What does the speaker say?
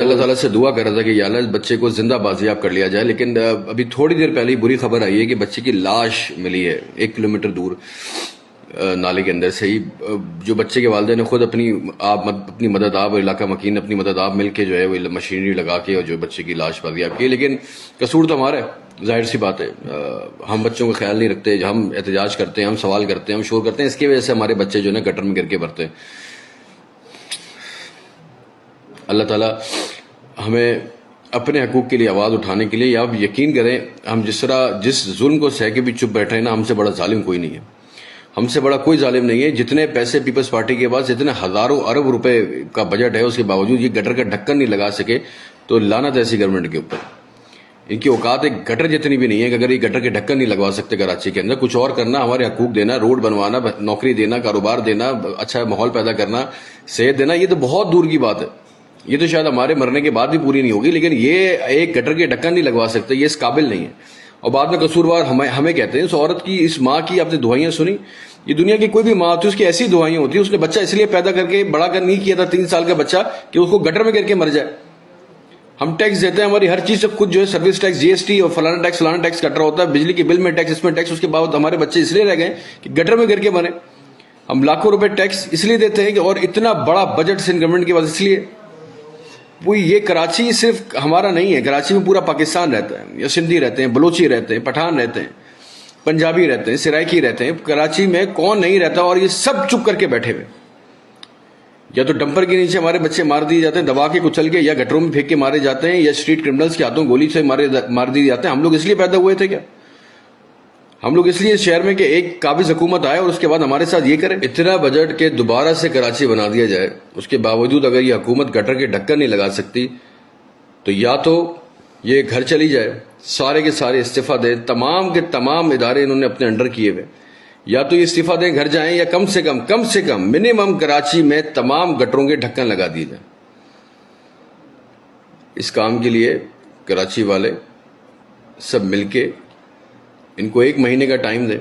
اللہ تعالیٰ سے دعا کر رہا تھا کہ یا اللہ اس بچے کو زندہ بازیاب کر لیا جائے، لیکن ابھی تھوڑی دیر پہلے ہی بری خبر آئی ہے کہ بچے کی لاش ملی ہے 1 کلومیٹر دور نالے کے اندر سے ہی. جو بچے کے والدین نے خود اپنی مدد آپ علاقہ مکین اپنی مدد آپ مل کے جو ہے وہ مشینری لگا کے اور جو بچے کی لاش بازیاب کی، لیکن قصور تو ہمارا ہے، ظاہر سی بات ہے. ہم بچوں کا خیال نہیں رکھتے، ہم احتجاج کرتے ہیں، ہم سوال کرتے ہیں، ہم شور کرتے ہیں، اس کی وجہ سے ہمارے بچے جو ہے نا گٹر میں گر کے مرتے ہیں. اللہ تعالیٰ ہمیں اپنے حقوق کے لیے آواز اٹھانے کے لیے، یا آپ یقین کریں ہم جس ظلم کو سہ کے بھی چپ بیٹھے ہیں نا، ہم سے بڑا ظالم کوئی نہیں ہے، ہم سے بڑا کوئی ظالم نہیں ہے. جتنے پیسے پیپلز پارٹی کے پاس، جتنے ہزاروں ارب روپے کا بجٹ ہے، اس کے باوجود یہ گٹر کا ڈھکن نہیں لگا سکے تو لعنت ایسی گورنمنٹ کے اوپر. ان کی اوقات ایک گٹر جتنی بھی نہیں ہے کہ اگر یہ گٹر کے ڈھکن نہیں لگوا سکتے کراچی کے اندر. کچھ اور کرنا، ہمارے حقوق دینا، روڈ بنوانا، نوکری دینا، کاروبار دینا، اچھا ماحول پیدا کرنا، صحت دینا، یہ تو بہت دور کی بات ہے. یہ تو شاید ہمارے مرنے کے بعد بھی پوری نہیں ہوگی، لیکن یہ ایک گٹر کے ڈھکن نہیں لگوا سکتے، یہ اس قابل نہیں ہے. اور بعد میں قصوروار ہمیں کہتے ہیں. اس عورت کی، اس ماں کی آپ نے دعائیاں سنی؟ یہ دنیا کی کوئی بھی ماں ہوتی ہے اس کی ایسی دعائیاں ہوتی ہیں. اس نے بچہ اس لیے پیدا کر کے بڑا کر نہیں کیا تھا 3 سال کا بچہ کہ اس کو گٹر میں گر کے مر جائے. ہم ٹیکس دیتے ہیں، ہماری ہر چیز سے خود جو ہے سروس ٹیکس، جی ایس ٹی اور فلانا ٹیکس کٹ رہا ہوتا ہے، بجلی کے بل میں ٹیکس، اس میں ٹیکس، اس کے بعد ہمارے بچے اس لیے رہ گئے کہ گٹر میں گر کے مرے. ہم لاکھوں روپے ٹیکس اس لیے دیتے ہیں کہ، اور اتنا بڑا بجٹ سندھ گورنمنٹ کے پاس اس لیے. وہ یہ کراچی صرف ہمارا نہیں ہے، کراچی میں پورا پاکستان رہتا ہے. یا سندھی رہتے ہیں، بلوچی رہتے ہیں، پٹھان رہتے ہیں، پنجابی رہتے ہیں، سرائکی رہتے ہیں. کراچی میں کون نہیں رہتا؟ اور یہ سب چپ کر کے بیٹھے ہوئے. یا تو ڈمپر کے نیچے ہمارے بچے مار دیے جاتے ہیں دبا کے کچل کے، یا گٹروں میں پھینک کے مارے جاتے ہیں، یا اسٹریٹ کرمنلز کے ہاتھوں گولی سے مار دیے جاتے ہیں. ہم لوگ اس لیے پیدا ہوئے تھے کیا؟ ہم لوگ اس لیے اس شہر میں کہ ایک قابض حکومت آئے اور اس کے بعد ہمارے ساتھ یہ کرے؟ اتنا بجٹ کے دوبارہ سے کراچی بنا دیا جائے، اس کے باوجود اگر یہ حکومت گٹر کے ڈھکن نہیں لگا سکتی تو یا تو یہ گھر چلی جائے، سارے کے سارے استعفیٰ دیں، تمام کے تمام ادارے انہوں نے اپنے انڈر کیے ہوئے، یا تو یہ استعفیٰ دیں، گھر جائیں، یا کم سے کم منیمم کراچی میں تمام گٹروں کے ڈھکن لگا دیے جائیں. اس کام کے لیے کراچی والے سب مل کے ان کو 1 مہینے کا ٹائم دیں.